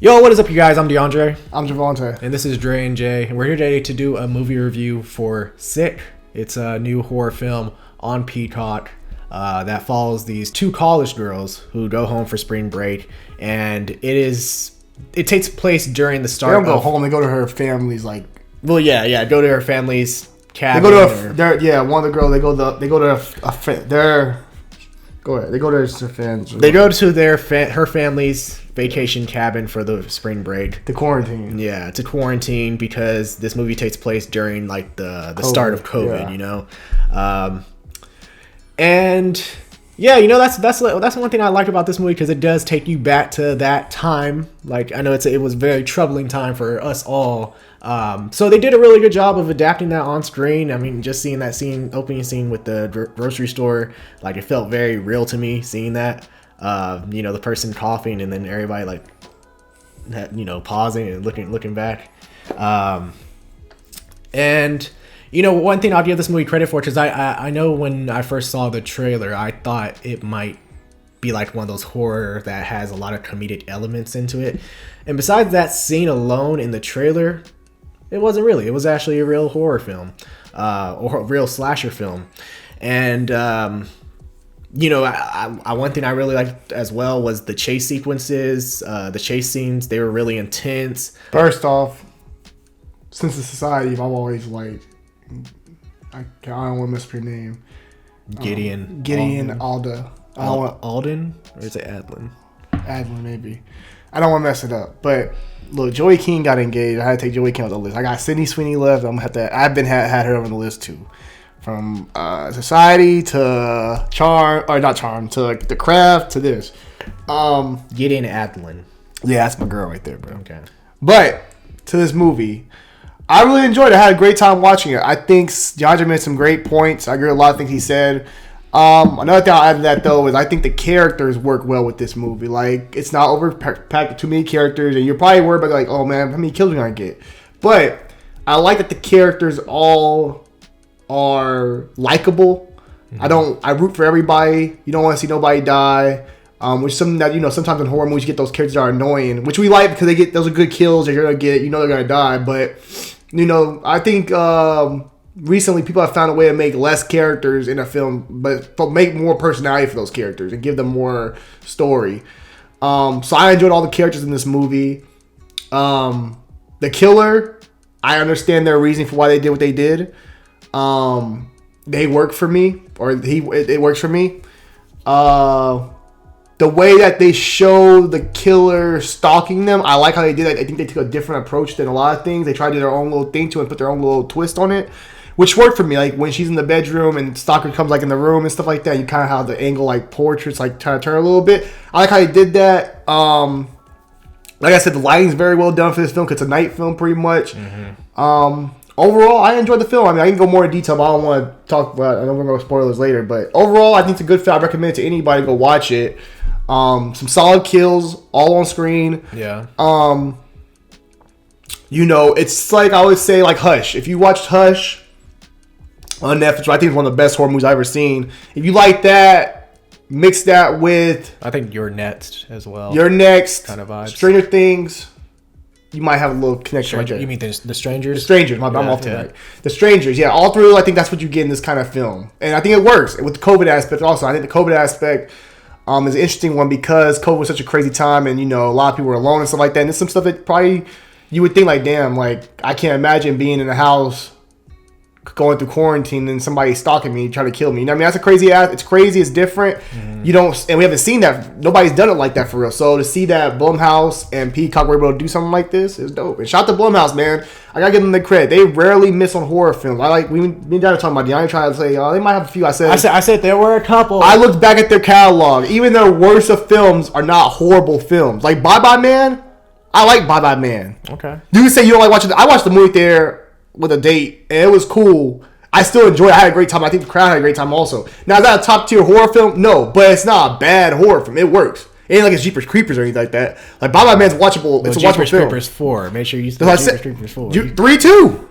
Yo, what is up, you guys? I'm DeAndre. I'm Javante. And this is Dre and Jay. And we're here today to do a movie review for Sick. It's a new horror film on Peacock that follows these two college girls who go home for spring break. And it takes place during the start They don't go home. They go to her family's, like... Well, yeah. Go to her family's cabin. They go to one of the girls. They go to their... Go ahead. They go to their fans. They go to her family's vacation cabin for the spring break. The quarantine. Yeah, to quarantine because this movie takes place during like the start of COVID, you know. And yeah, you know that's one thing I like about this movie because it does take you back to that time. Like I know it was a very troubling time for us all. So they did a really good job of adapting that on screen. I mean, just seeing that opening scene with the grocery store, like it felt very real to me seeing that. You know, the person coughing and then everybody like, you know, pausing and looking back. And you know, one thing I'll give this movie credit for, because I know when I first saw the trailer, I thought it might be like one of those horror that has a lot of comedic elements into it. And besides that scene alone in the trailer, it wasn't really. It was actually a real horror film, or a real slasher film. And you know, one thing I really liked as well was the chase sequences, the chase scenes. They were really intense. First off, since the society, I've always like, I don't want to mess up your name. Gideon Alda. Alden, or is it Adlin? Adlin, maybe. I don't want to mess it up, but look, Joey King got engaged. I had to take Joey King off the list. I got Sydney Sweeney left. I'm gonna have to. I've had her on the list too. From Society to not Charm to like The Craft to this. Gideon Adlin. Yeah, that's my girl right there, bro. Okay. But to this movie, I really enjoyed it. I had a great time watching it. I think DeAndre made some great points. I agree with a lot of things he said. Another thing I'll add to that though is I think the characters work well with this movie. Like it's not overpacked with too many characters, and you're probably worried about like, oh man, how many kills are we gonna get? But I like that the characters all are likable. Mm-hmm. I root for everybody. You don't want to see nobody die. Which is something that, you know, sometimes in horror movies you get those characters that are annoying, which we like because those are good kills that you're gonna get. You know they're gonna die, but you know I think recently people have found a way to make less characters in a film, but make more personality for those characters and give them more story. So I enjoyed all the characters in this movie. The killer, I understand their reason for why they did what they did. They work for me, or it works for me. The way that they show the killer stalking them, I like how they did that. I think they took a different approach than a lot of things. They tried to do their own little thing to it and put their own little twist on it, which worked for me. Like when she's in the bedroom and stalker comes like in the room and stuff like that, you kind of have the angle like portraits like trying to turn a little bit. I like how they did that. Like I said, the lighting's very well done for this film because it's a night film pretty much. Mm-hmm. Overall, I enjoyed the film. I mean, I can go more in detail, but I don't want to talk about. I know we're going to go spoilers later, but overall, I think it's a good film. I recommend it to anybody to go watch it. Some solid kills, all on screen. Yeah. You know, it's like I would say, like Hush. If you watched Hush on Netflix, I think it's one of the best horror movies I've ever seen. If you like that, mix that with, I think You're Next as well. You're Next kind of vibes. Stranger Things. You might have a little connection right there. You mean the Strangers? The Strangers. I'm off to right. The Strangers. Yeah, all three. I think that's what you get in this kind of film, and I think it works with the COVID aspect. Also, I think the COVID aspect is an interesting one because COVID was such a crazy time, and you know a lot of people were alone and stuff like that. And there's some stuff that probably you would think like, damn, like I can't imagine being in a house going through quarantine and somebody stalking me, trying to kill me. You know what I mean? That's a crazy ass. It's crazy. It's different. Mm-hmm. You don't, and we haven't seen that. Nobody's done it like that for real. So to see that Blumhouse and Peacock were able to do something like this is dope. And shout out to Blumhouse, man. I gotta give them the credit. They rarely miss on horror films. I like, me and Dad are talking about. I ain't trying to say, they might have a few. I said there were a couple. I looked back at their catalog. Even their worst of films are not horrible films. Like Bye Bye Man. I like Bye Bye Man. Okay. You can say you don't like watching. I watched the movie there with a date, and it was cool. I still enjoyed it. I had a great time. I think the crowd had a great time also. Now, is that a top tier horror film? No, but it's not a bad horror film. It works. It ain't like it's Jeepers Creepers or anything like that. Like Bye Bye Man's watchable. Well, it's a watchable film. Creepers 4. Make sure you say Jeepers Creepers 4. 3, 2.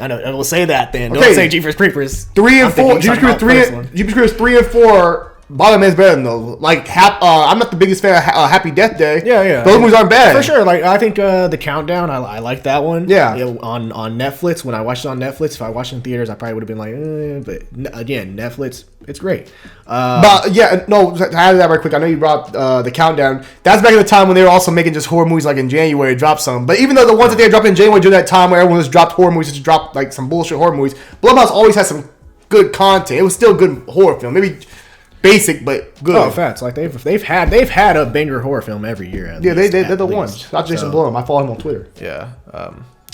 I know. I will say that then. Okay. Don't say Jeepers Creepers. 3 and 4. Jeepers Creepers 3 and 4 Bottom Man's better than those. Like, I'm not the biggest fan of Happy Death Day. Yeah. Those movies aren't bad. For sure. Like, I think The Countdown, I like that one. Yeah. On Netflix, when I watched it on Netflix, if I watched it in theaters, I probably would have been like, but again, Netflix, it's great. But, yeah, no, to add that right quick, I know you brought The Countdown. That's back in the time when they were also making just horror movies, like in January, drop some. But even though the ones that they dropped in January during that time where everyone just dropped horror movies, just dropped, like, some bullshit horror movies, Blumhouse always had some good content. It was still a good horror film. Maybe basic, but good. Oh, facts. Like they've had a banger horror film every year. They're the ones. Not Jason Blum. I follow him on Twitter. Yeah.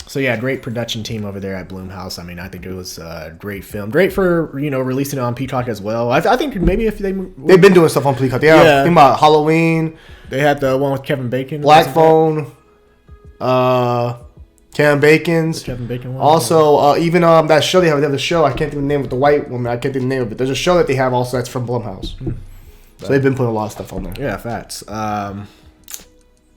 So yeah, great production team over there at Blumhouse. I mean, I think it was a great film. Great for releasing it on Peacock as well. I think maybe if they've been doing stuff on Peacock. Yeah. Think about Halloween. They had the one with Kevin Bacon. Black Phone. Kevin Bacon's. The Kevin Bacon one. Also, even that show they have a show. I can't think of the name of the white woman. I can't think of the name of it. There's a show that they have also that's from Blumhouse. So they've been putting a lot of stuff on there. Yeah, facts. Trying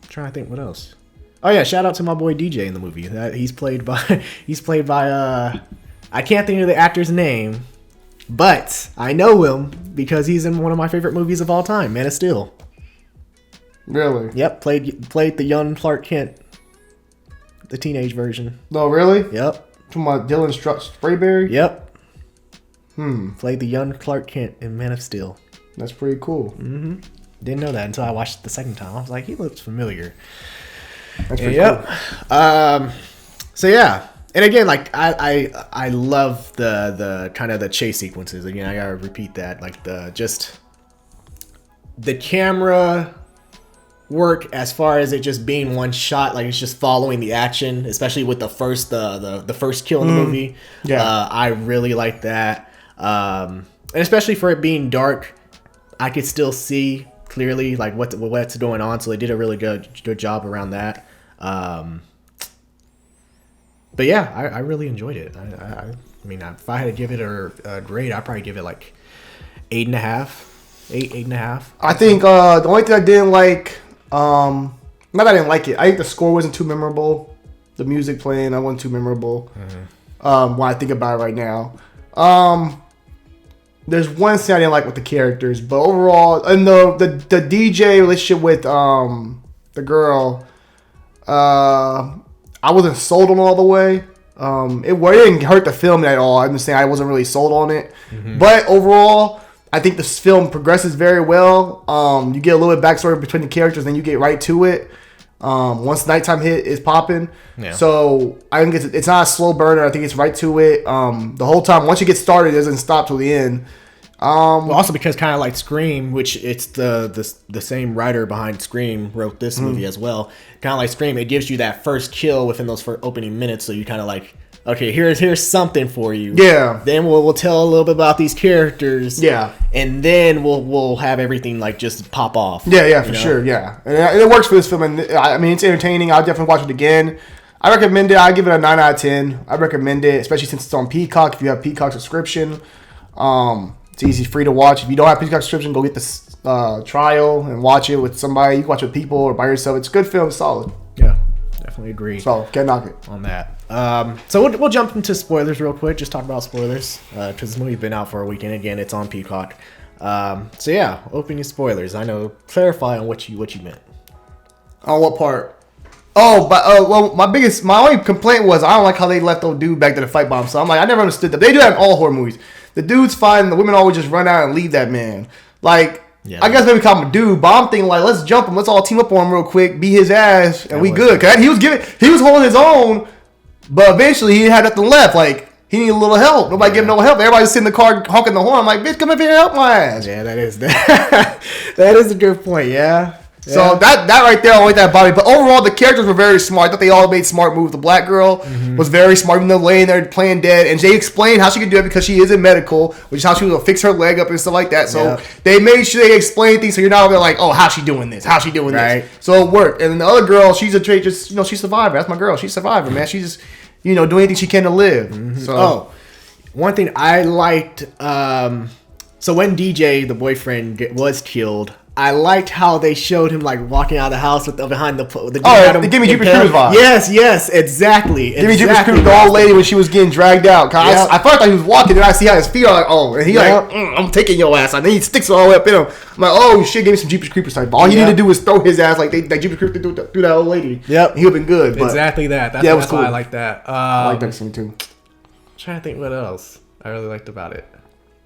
to think what else. Oh yeah, shout out to my boy DJ in the movie. That he's played by I can't think of the actor's name, but I know him because he's in one of my favorite movies of all time, Man of Steel. Really? Yep, played the young Clark Kent. The teenage version. No, really? Yep. From Dylan Sprayberry? Yep. Played the young Clark Kent in Man of Steel. That's pretty cool. Mm-hmm. Didn't know that until I watched it the second time. I was like, he looks familiar. That's pretty cool. So yeah. And again, like I love the kind of the chase sequences. Again, I gotta repeat that. Like the camera work as far as it just being one shot, like it's just following the action, especially with the first kill in the movie. Yeah, I really like that, and especially for it being dark, I could still see clearly like what's going on. So they did a really good job around that. But yeah, I really enjoyed it. I mean, if I had to give it a grade, I'd probably give it like 8.5. 8.5. I think the only thing I didn't like. Not that I didn't like it. I think the score wasn't too memorable. The music playing, I wasn't too memorable. When I think about it right now, there's one thing I didn't like with the characters, but overall, and the DJ relationship with the girl, I wasn't sold on all the way. It didn't hurt the film at all. I'm just saying I wasn't really sold on it, but overall, I think this film progresses very well. You get a little bit of backstory between the characters, then you get right to it. Once nighttime hit is popping. Yeah. So I think it's not a slow burner. I think it's right to it. The whole time, once you get started, it doesn't stop till the end. Well, also because kind of like Scream, which it's the same writer behind Scream wrote this movie as well. Kind of like Scream, it gives you that first kill within those first opening minutes, so you kind of like, okay, here's something for you. Yeah. Then we'll tell a little bit about these characters. Yeah. And then we'll have everything like just pop off. Yeah, for sure. Yeah, and it works for this film. And I mean, it's entertaining. I'll definitely watch it again. I recommend it. I give it a 9 out of 10. I recommend it, especially since it's on Peacock. If you have Peacock subscription, it's easy, free to watch. If you don't have Peacock subscription, go get this trial and watch it with somebody. You can watch it with people or by yourself. It's a good film. It's solid. Yeah, definitely agree. So can't knock it on that. So we'll jump into spoilers real quick. Just talk about spoilers because this movie's been out for a weekend. Again, it's on Peacock. So yeah, opening spoilers. I know. Clarify on what you meant. On what part? Oh, but well, my only complaint was I don't like how they left old dude back to the fight bomb. So I'm like, I never understood that. They do that in all horror movies. The dude's fine, and the women always just run out and leave that man. Like, yeah, I guess maybe call him a dude, but I'm thinking like, let's jump him. Let's all team up on him real quick, beat his ass, and we good. Cause he was holding his own, but eventually he had nothing left. Like, he needed a little help. Nobody gave him no help. Everybody was sitting in the car honking the horn. I'm like, bitch, come up here and help my ass. Yeah, that is that is a good point. Yeah. So that right there, I like that body. But overall, the characters were very smart. I thought they all made smart moves. The black girl was very smart, even though laying there playing dead. And they explained how she could do it because she is in medical, which is how she was going to fix her leg up and stuff like that. So they made sure they explained things so you're not over there like, oh, how's she doing this? How's she doing this? So it worked. And then the other girl, she's a just, she's a survivor. That's my girl. She's a survivor, man. She's just, doing anything she can to live. So, one thing I liked, so when DJ, the boyfriend, was killed, I liked how they showed him like walking out of the house with behind the they give me Jeepers Creepers vibe. Yes, exactly. Give me Jeepers Creepers, the old lady when she was getting dragged out. Yep. I first thought he was walking, and I see how his feet are like, oh, and he I'm taking your ass. And then he sticks it all the way up in him. I'm like, oh shit, give me some Jeepers Creepers type. All he needed to do was throw his ass like Jeepers Creepers through that old lady. Yep, he would have been good. But exactly that. That's cool. Why I like that. I like that scene too. I'm trying to think what else I really liked about it.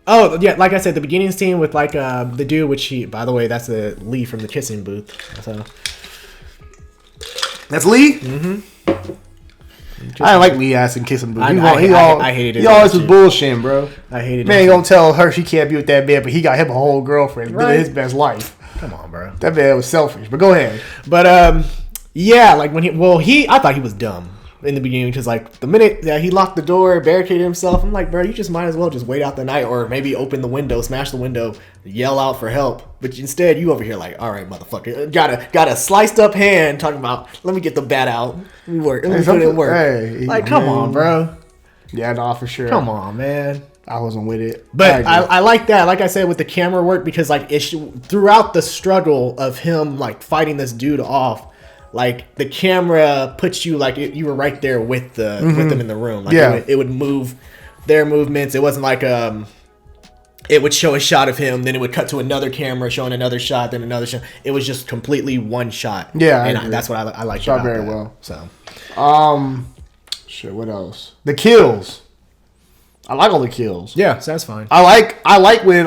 Oh yeah, like I said, the beginning scene with like the dude, which by the way, that's Lee from the kissing booth. So that's Lee. Mm-hmm. I didn't like Lee ass in kissing booth. I hated it. He always was bullshitting, bro. I hated it. Man ain't gonna tell her she can't be with that man, but he got him a whole girlfriend, living his best life. Come on, bro. That man was selfish. But go ahead. But yeah, like when I thought he was dumb in the beginning, because like the minute that he locked the door, barricaded himself, I'm like, bro, you just might as well just wait out the night, or maybe open the window, smash the window, yell out for help. But instead, you over here like, all right, motherfucker, got a sliced up hand talking about, let me get the bat out. Let me put it in work. Hey, like, come on, bro. Yeah, no, for sure. Come on, man. I wasn't with it. But I like that. Like I said, with the camera work, because like throughout the struggle of him like fighting this dude off, like the camera puts you like you were right there with them in the room. Like it would move their movements. It wasn't like it would show a shot of him, then it would cut to another camera showing another shot, then another shot. It was just completely one shot. Yeah, and that's what I like. Shot very well. So, shit. What else? The kills. I like all the kills. Yeah, so that's fine. I like when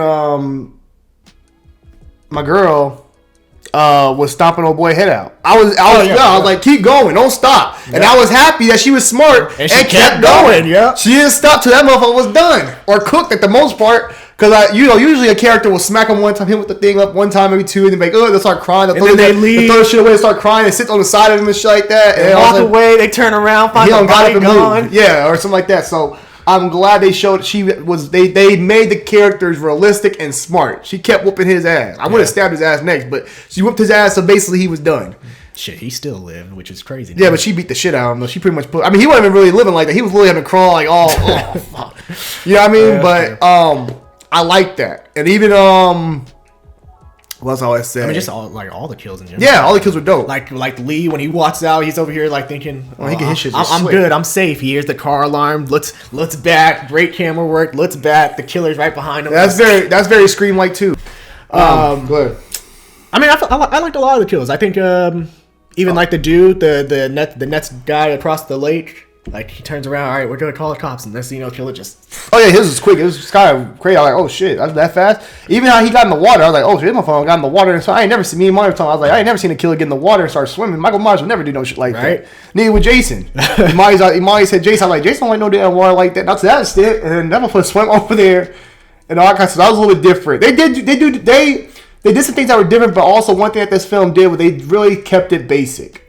my girl was stomping old boy head out. I was like, keep going, don't stop. Yeah. And I was happy that she was smart and she kept going. Yeah, she didn't stop till that motherfucker was done or cooked at the most part. Because usually a character will smack him one time, hit with the thing up one time, maybe two, and then like, they'll start crying. Then they leave. They throw shit away, and start crying, and sit on the side of him and shit like that. And walk away. They turn around, find the body gone. Yeah, or something like that. So I'm glad they showed they made the characters realistic and smart. She kept whooping his ass. I would have stabbed his ass next, but she whooped his ass, so basically he was done. Shit, he still lived, which is crazy. Yeah, but she beat the shit out of him though. She pretty much put. I mean, he wasn't even really living like that. He was literally having to crawl like, oh fuck. You know what I mean? Yeah, but I like that, and even what's all I said? I mean, just all the kills in general. Yeah, all the kills were dope. Like Lee, when he walks out, he's over here like thinking, "Oh, he can hit shit. I'm good. I'm safe." He hears the car alarm. Looks back. Great camera work. Looks back. The killer's right behind him. That's very Scream like too. Good. I mean, I liked a lot of the kills. I think even like the dude, the Nets guy across the lake. Like, he turns around, all right, we're going to call the cops. And next thing you know, killer just... Oh, yeah, his was quick. It was just kind of crazy. I was like, oh, shit, that's that fast? Even how he got in the water, I was like, oh, shit, my phone got in the water. And so I ain't never seen me and Mario talking. I was like, I ain't never seen a killer get in the water and start swimming. Michael Myers would never do no shit like that. Neither with Jason. Molly said Jason. I was like, Jason don't like no damn water like that. Not to that extent. And then that motherfucker swam over there. And all that kind of stuff. That was a little bit different. They did some things that were different, but also one thing that this film did was they really kept it basic.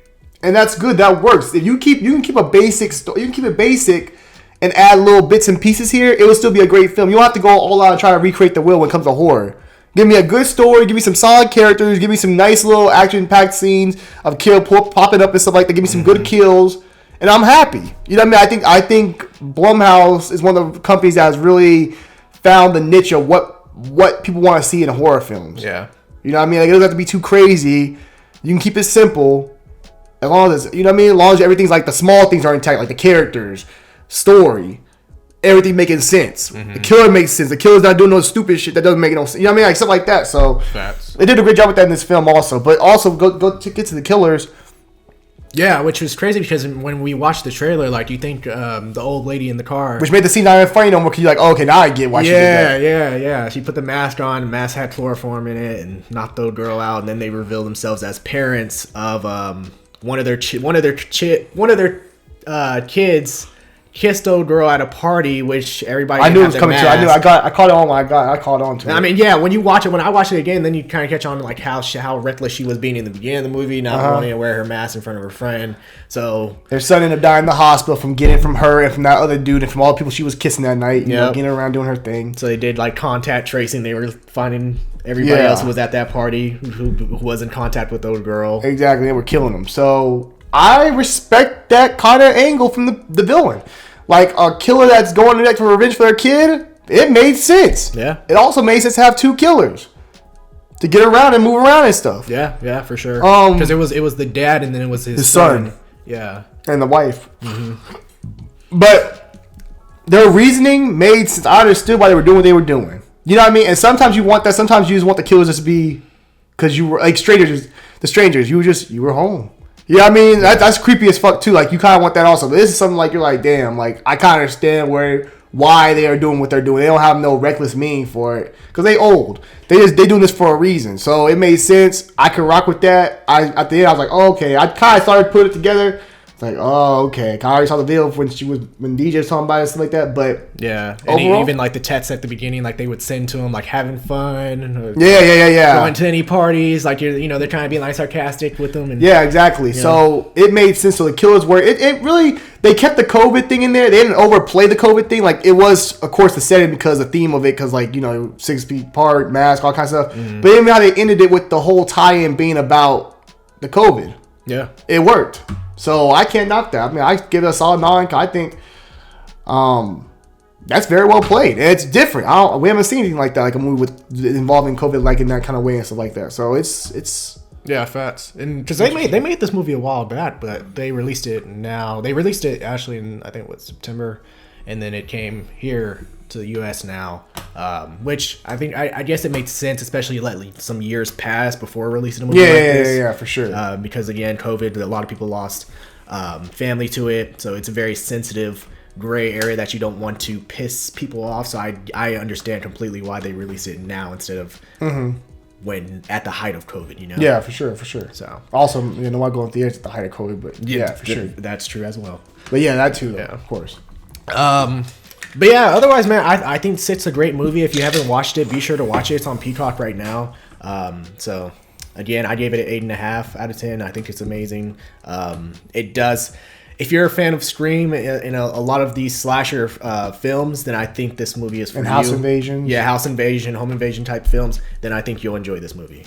And that's good. That works. If you can keep a basic story, you can keep it basic and add little bits and pieces here, it will still be a great film. You don't have to go all out and try to recreate the wheel when it comes to horror. Give me a good story, give me some solid characters, give me some nice little action-packed scenes of kill popping up and stuff like that. Give me some good kills, and I'm happy. You know what I mean? I think Blumhouse is one of the companies that has really found the niche of what people want to see in horror films. Yeah. You know what I mean? Like, it doesn't have to be too crazy. You can keep it simple. As long as, you know what I mean? As long as everything's like the small things are intact, like the characters, story, everything making sense. Mm-hmm. The killer makes sense. The killer's not doing no stupid shit that doesn't make no sense. You know what I mean? Like stuff like that. So they did a great job with that in this film also. But also go to get to the killers. Yeah, which was crazy because when we watched the trailer, like, you think the old lady in the car, which made the scene not even funny no more, because you're like, oh, okay, now I get why she did that. Yeah. She put the mask on. The mask had chloroform in it and knocked the girl out. And then they revealed themselves as parents of one of their kids kissed old girl at a party, which everybody I knew it was coming to. I caught on. I caught on to it. I mean, yeah, when I watch it again, then you kind of catch on to like how reckless she was being in the beginning of the movie, not wanting to wear her mask in front of her friend. So their son ended up dying in the hospital from getting it from her and from that other dude and from all the people she was kissing that night. You know, getting around doing her thing. So they did like contact tracing. They were finding everybody else who was at that party who was in contact with the old girl. Exactly, they were killing them. So I respect that kind of angle from the villain. Like a killer that's going to for revenge for their kid, it made sense. Yeah. It also made sense to have two killers. to get around and move around and stuff. Yeah, for sure. Because it was the dad and then it was his son. Yeah, and the wife. But their reasoning made sense. I understood why they were doing what they were doing. You know what I mean? And sometimes you want that. Sometimes you just want the killers just to be because you were like strangers. The strangers, you were home. You know what I mean? That's creepy as fuck too. Like you kind of want that also. But this is something like you're like, damn. Like I kind of understand why they are doing what they're doing. They don't have no reckless meaning for it because they old. They doing this for a reason. So it made sense. I could rock with that. At the end I was like, oh, okay. I kind of started to put it together. It's like, oh, okay. I already saw the video when DJ was talking about it and stuff like that. But yeah, and even like the texts at the beginning, like they would send to him like having fun. Yeah. Going to any parties, like they're trying to be like sarcastic with them. And, yeah, exactly. So it made sense. So the killers were it really they kept the COVID thing in there. They didn't overplay the COVID thing. Like it was, of course, the setting because the theme of it, because 6 feet apart, mask, all kinds of stuff. But even how they ended it with the whole tie-in being about the COVID. Yeah, it worked. So I can't knock that. I mean, I give it a solid 9. I think that's very well played. And it's different. We haven't seen anything like that, like a movie with involving COVID, like in that kind of way and stuff like that. So it's yeah, facts. And because they made this movie a while back, but they released it now. They released it actually in I think September, and then it came here to the U.S. now, which I think I guess it makes sense, especially like some years past before releasing a movie like this. Yeah, for sure. Because again, COVID, a lot of people lost family to it, so it's a very sensitive gray area that you don't want to piss people off. So I understand completely why they release it now instead of when at the height of COVID. Yeah, for sure. So also, why go in theaters at the height of COVID, but yeah, for sure, that's true as well. But yeah, that too, though, of course. But yeah, otherwise, man, I think Sit's a great movie. If you haven't watched it, be sure to watch it. It's on Peacock right now. So again, I gave it an 8.5 out of 10. I think it's amazing. It does. If you're a fan of Scream and a lot of these slasher films, then I think this movie is for you. House Invasion. Yeah, House Invasion, Home Invasion type films. Then I think you'll enjoy this movie.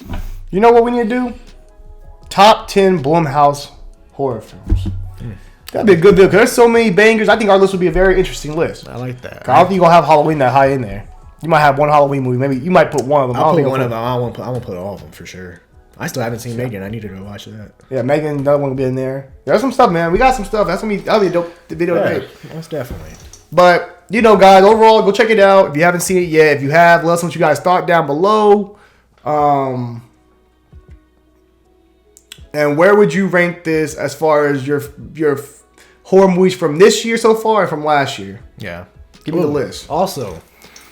You know what we need to do? Top 10 Blumhouse horror films. That'd be a good deal because there's so many bangers. I think our list would be a very interesting list. I like that. I don't think you're gonna have Halloween that high in there. You might have one Halloween movie. Maybe you might put one of them. I'll put one of them. I won't put all of them for sure. I still haven't seen Megan. I need to go watch that. Yeah, Megan, another one will be in there. There's some stuff, man. We got some stuff. That'll be a dope video to make. Most definitely. But guys, overall, go check it out. If you haven't seen it yet, if you have, let us know what you guys thought down below. And where would you rank this as far as your horror movies from this year so far and from last year? Yeah. Give me the list. Also,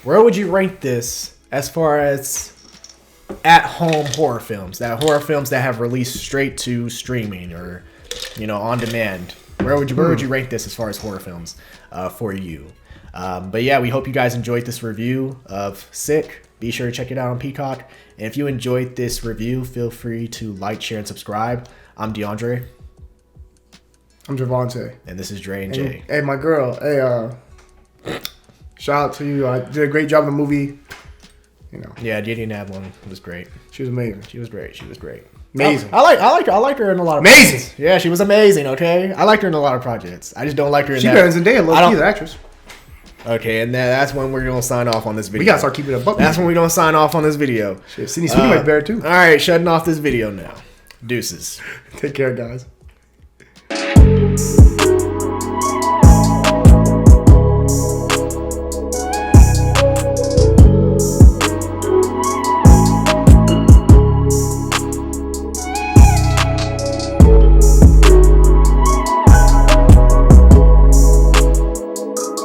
where would you rank this as far as at-home horror films? That horror films that have released straight to streaming or, on demand. Where would you rank this as far as horror films for you? But yeah, we hope you guys enjoyed this review of Sick. Be sure to check it out on Peacock. And if you enjoyed this review, feel free to like, share, and subscribe. I'm DeAndre. I'm Javante. And this is Dre and Jay. Hey, my girl. Hey, shout out to you. I did a great job in the movie. Yeah, Diddy and Avalon. It was great. She was amazing. She was great. Amazing. I liked her in a lot of amazing. Projects. Yeah, she was amazing, okay? I liked her in a lot of projects. I just don't like her in that. She better than Zendaya. Look, she's an actress. Okay, and that's when we're going to sign off on this video. We got to start keeping it a buck. That's when we're going to sign off on this video. Shit, Sydney Sweeney might be better too. All right, shutting off this video now. Deuces. Take care, guys.